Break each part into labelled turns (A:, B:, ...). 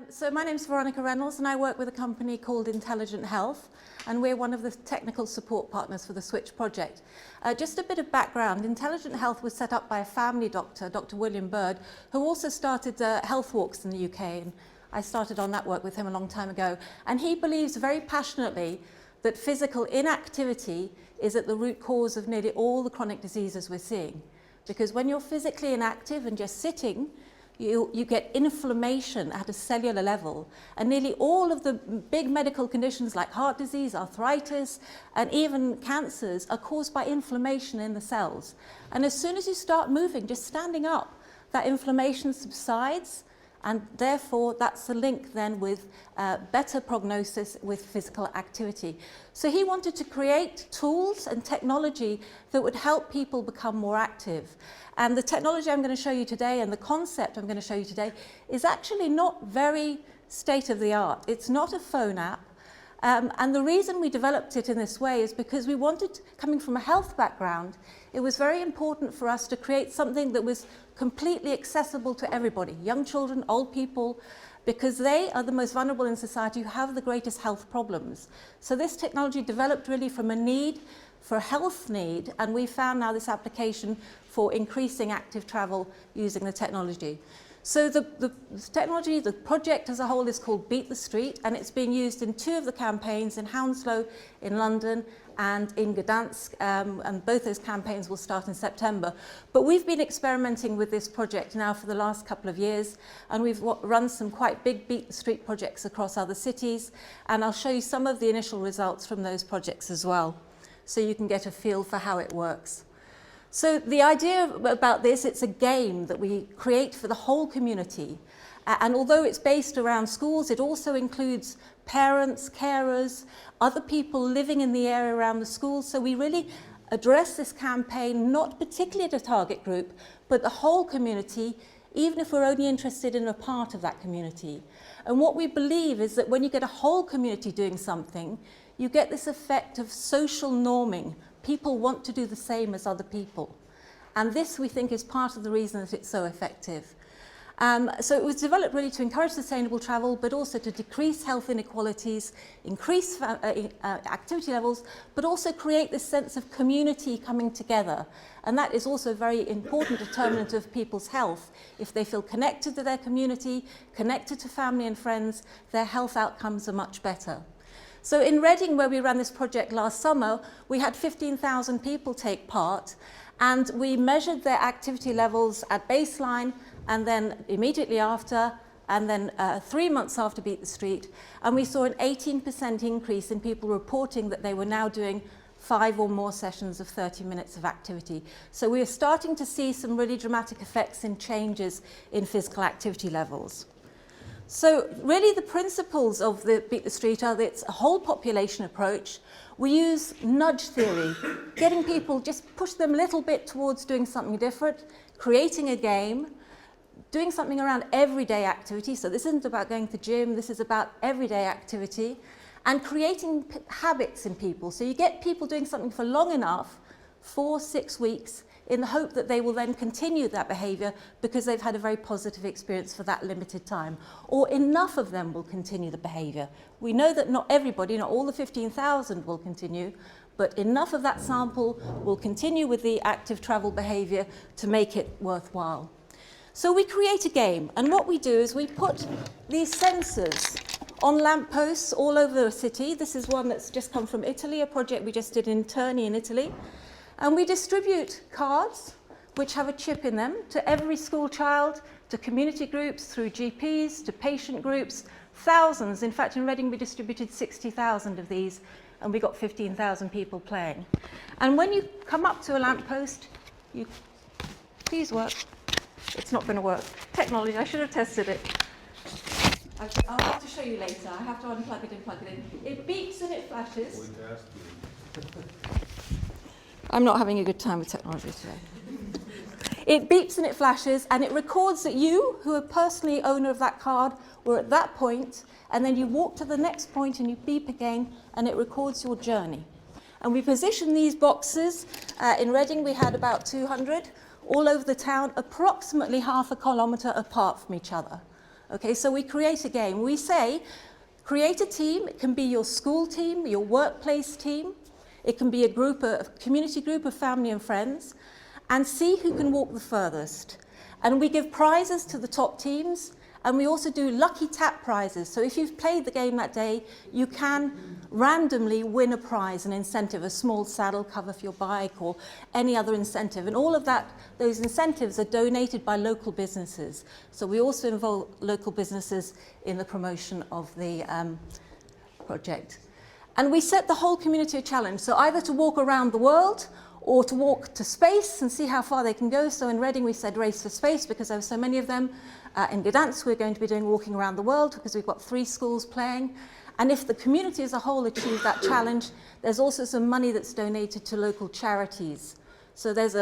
A: So my name's Veronica Reynolds and I work with a company called Intelligent Health, and we're one of the technical support partners for the Switch project. Just a bit of background, Intelligent Health was set up by a family doctor, Dr. William Bird, who also started health walks in the UK, and I started on that work with him a long time ago. And he believes very passionately that physical inactivity is at the root cause of nearly all the chronic diseases we're seeing. Because when you're physically inactive and just sitting, you get inflammation at a cellular level, and nearly all of the big medical conditions like heart disease, arthritis, and even cancers are caused by inflammation in the cells. And as soon as you start moving, just standing up, that inflammation subsides, and therefore that's the link then with better prognosis with physical activity. So he wanted to create tools and technology that would help people become more active. And the technology I'm going to show you today and the concept I'm going to show you today is actually not very state-of-the-art. It's not a phone app. And the reason we developed it in this way is because we wanted, coming from a health background, it was very important for us to create something that was completely accessible to everybody, young children, old people, because they are the most vulnerable in society who have the greatest health problems. So this technology developed really from a need, for a health need, and we found now this application for increasing active travel using the technology. So the technology, the project as a whole is called Beat the Street, and it's being used in two of the campaigns, in Hounslow in London and in Gdansk, and both those campaigns will start in September. But we've been experimenting with this project now for the last couple of years, and we've run some quite big Beat the Street projects across other cities, and I'll show you some of the initial results from those projects as well, so you can get a feel for how it works. So the idea about this, it's a game that we create for the whole community. And although it's based around schools, it also includes parents, carers, other people living in the area around the schools. So we really address this campaign, not particularly at a target group, but the whole community, even if we're only interested in a part of that community. And what we believe is that when you get a whole community doing something, you get this effect of social norming. People want to do the same as other people. And this, we think, is part of the reason that it's so effective. So it was developed really to encourage sustainable travel, but also to decrease health inequalities, increase activity levels, but also create this sense of community coming together. And that is also a very important determinant of people's health. If they feel connected to their community, connected to family and friends, their health outcomes are much better. So in Reading, where we ran this project last summer, we had 15,000 people take part, and we measured their activity levels at baseline, and then immediately after, and then 3 months after Beat the Street, and we saw an 18% increase in people reporting that they were now doing 5 or more sessions of 30 minutes of activity. So we are starting to see some really dramatic effects in changes in physical activity levels. So really the principles of the Beat the Street are that it's a whole population approach. We use nudge theory, getting people, just push them a little bit towards doing something different, creating a game, doing something around everyday activity. So this isn't about going to the gym, this is about everyday activity, and creating habits in people. So you get people doing something for long enough, 4-6 weeks, in the hope that they will then continue that behaviour because they've had a very positive experience for that limited time. Or enough of them will continue the behaviour. We know that not everybody, not all the 15,000 will continue, but enough of that sample will continue with the active travel behaviour to make it worthwhile. So we create a game, and what we do is we put these sensors on lampposts all over the city. This is one that's just come from Italy, a project we just did in Terni in Italy. And we distribute cards which have a chip in them to every school child, to community groups, through GPs, to patient groups, thousands. In fact, in Reading we distributed 60,000 of these, and we got 15,000 people playing. And when you come up to a lamppost, please work. It's not going to work. Technology, I should have tested it. I'll have to show you later. I have to unplug it and plug it in. It beeps and it flashes. I'm not having a good time with technology today. It beeps and it flashes, and it records that you, who are personally owner of that card, were at that point, and then you walk to the next point and you beep again, and it records your journey. And we position these boxes. In Reading we had about 200, all over the town, approximately half a kilometre apart from each other. Okay, so we create a game. We say, create a team. It can be your school team, your workplace team. It can be a community group of family and friends, and see who can walk the furthest. And we give prizes to the top teams, and we also do lucky tap prizes. So if you've played the game that day, you can randomly win a prize, an incentive, a small saddle cover for your bike or any other incentive. And all of those incentives are donated by local businesses. So we also involve local businesses in the promotion of the project. And we set the whole community a challenge. So either to walk around the world or to walk to space and see how far they can go. So in Reading, we said race for space because there were so many of them. In Gdansk, we're going to be doing walking around the world because we've got 3 schools playing. And if the community as a whole achieves that challenge, there's also some money that's donated to local charities. So there's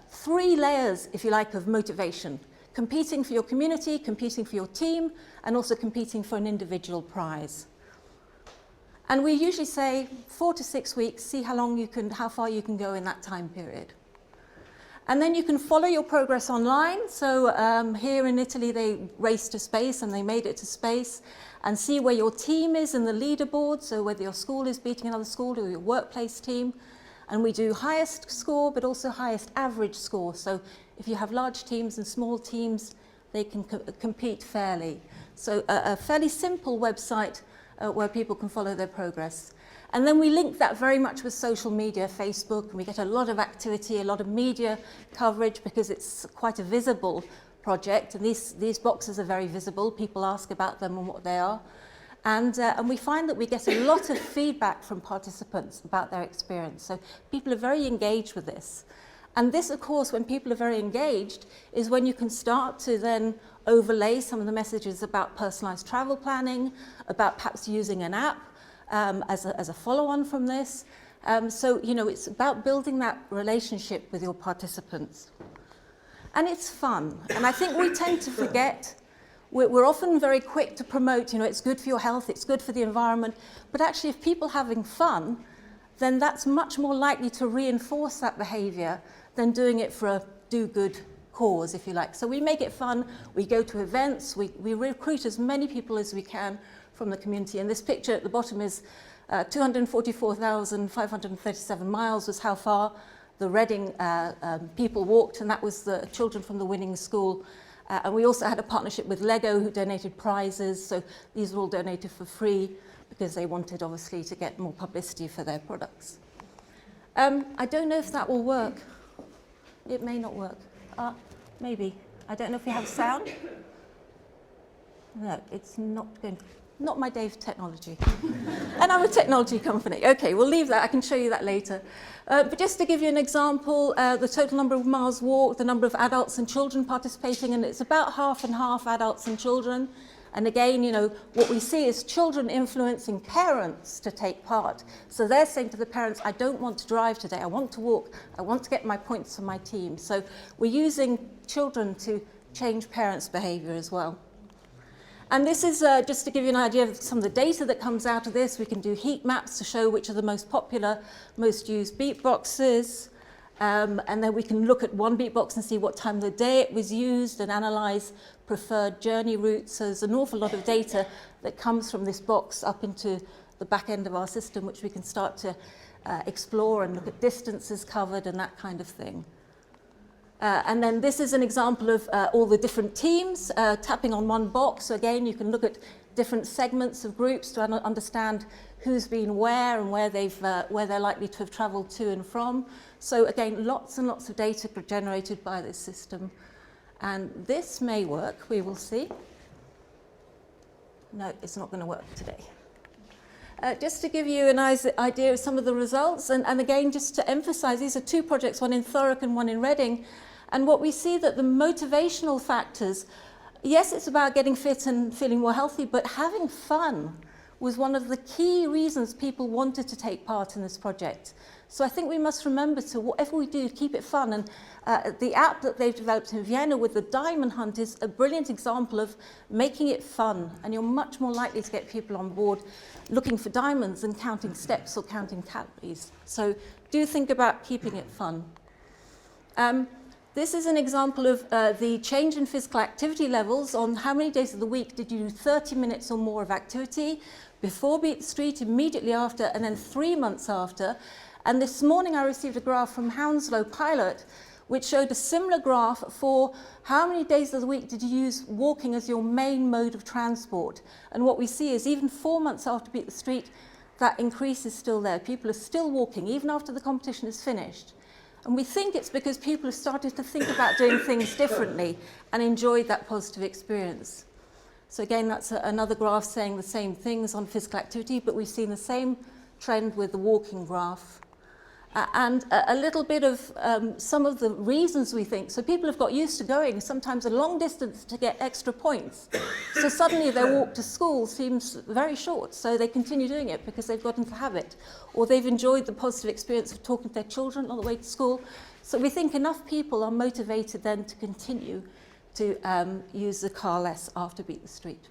A: 3 layers, if you like, of motivation. Competing for your community, competing for your team, and also competing for an individual prize. And we usually say 4 to 6 weeks, see how far you can go in that time period. And then you can follow your progress online. So here in Italy, they raced to space and they made it to space, and see where your team is in the leaderboard. So whether your school is beating another school or your workplace team. And we do highest score, but also highest average score. So if you have large teams and small teams, they can compete fairly. So a fairly simple website where people can follow their progress. And then we link that very much with social media, Facebook, and we get a lot of activity, a lot of media coverage because it's quite a visible project, and these boxes are very visible. People ask about them and what they are. And we find that we get a lot of feedback from participants about their experience. So people are very engaged with this. And this, of course, when people are very engaged, is when you can start to then overlay some of the messages about personalized travel planning, about perhaps using an app as a follow-on from this. So, it's about building that relationship with your participants. And it's fun. And I think we tend to forget, we're often very quick to promote, it's good for your health, it's good for the environment. But actually, if people are having fun, then that's much more likely to reinforce that behavior than doing it for a do-good cause, if you like. So we make it fun, we go to events, we recruit as many people as we can from the community. And this picture at the bottom is 244,537 miles was how far the Reading people walked, and that was the children from the winning school. And we also had a partnership with Lego, who donated prizes. So these were all donated for free because they wanted, obviously, to get more publicity for their products. I don't know if that will work. It may not work. Maybe. I don't know if we have sound. No, it's not going to. Not my day for technology. And I'm a technology company. Okay, we'll leave that. I can show you that later. But just to give you an example, the total number of miles walked, the number of adults and children participating, and it's about half and half adults and children. And again, what we see is children influencing parents to take part. So they're saying to the parents, I don't want to drive today, I want to walk, I want to get my points for my team. So we're using children to change parents' behavior as well. And this is just to give you an idea of some of the data that comes out of this. We can do heat maps to show which are the most popular, most used beatboxes. And then we can look at one beatbox and see what time of the day it was used and analyze preferred journey routes. So there's an awful lot of data that comes from this box up into the back end of our system, which we can start to explore and look at distances covered and that kind of thing. And then this is an example of all the different teams tapping on one box. So again, you can look at different segments of groups to understand who's been where and where they're likely to have traveled to and from. So again, lots and lots of data generated by this system. And this may work, we will see. No, it's not going to work today. Just to give you an idea of some of the results, and again, just to emphasize, these are 2 projects, one in Thurrock and one in Reading. And what we see that the motivational factors, yes, it's about getting fit and feeling more healthy, but having fun was one of the key reasons people wanted to take part in this project. So I think we must remember to, whatever we do, keep it fun. And the app that they've developed in Vienna with the diamond hunt is a brilliant example of making it fun. And you're much more likely to get people on board looking for diamonds than counting steps or counting calories. So do think about keeping it fun. This is an example of the change in physical activity levels on how many days of the week did you do 30 minutes or more of activity before Beat the Street, immediately after, and then 3 months after. And this morning I received a graph from Hounslow Pilot which showed a similar graph for how many days of the week did you use walking as your main mode of transport. And what we see is even 4 months after Beat the Street, that increase is still there. People are still walking, even after the competition is finished. And we think it's because people have started to think about doing things differently and enjoyed that positive experience. So again, that's another graph saying the same things on physical activity, but we've seen the same trend with the walking graph. And a little bit of some of the reasons we think. So people have got used to going sometimes a long distance to get extra points. So suddenly their walk to school seems very short, so they continue doing it because they've got into habit. Or they've enjoyed the positive experience of talking to their children on the way to school. So we think enough people are motivated then to continue to use the car less after Beat the Street.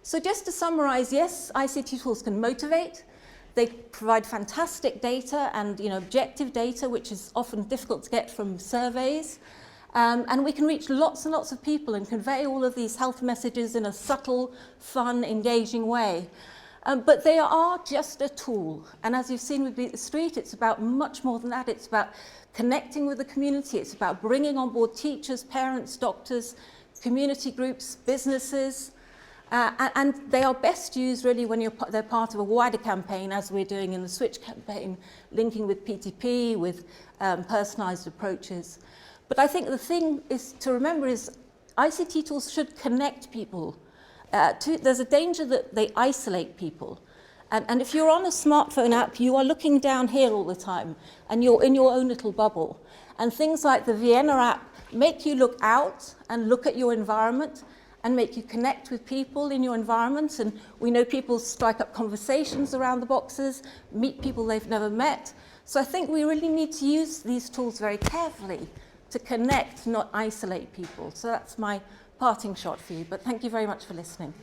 A: So just to summarize, yes, ICT tools can motivate. They provide fantastic data and objective data, which is often difficult to get from surveys. And we can reach lots and lots of people and convey all of these health messages in a subtle, fun, engaging way. But they are just a tool. And as you've seen with Beat the Street, it's about much more than that. It's about connecting with the community. It's about bringing on board teachers, parents, doctors, community groups, businesses. And they are best used really when they're part of a wider campaign, as we're doing in the Switch campaign, linking with PTP, with personalised approaches. But I think the thing is to remember is ICT tools should connect people. There's a danger that they isolate people. And if you're on a smartphone app, you are looking down here all the time, and you're in your own little bubble. And things like the Vienna app make you look out and look at your environment, and make you connect with people in your environment. And we know people strike up conversations around the boxes, meet people they've never met. So I think we really need to use these tools very carefully to connect, not isolate people. So that's my parting shot for you, but thank you very much for listening.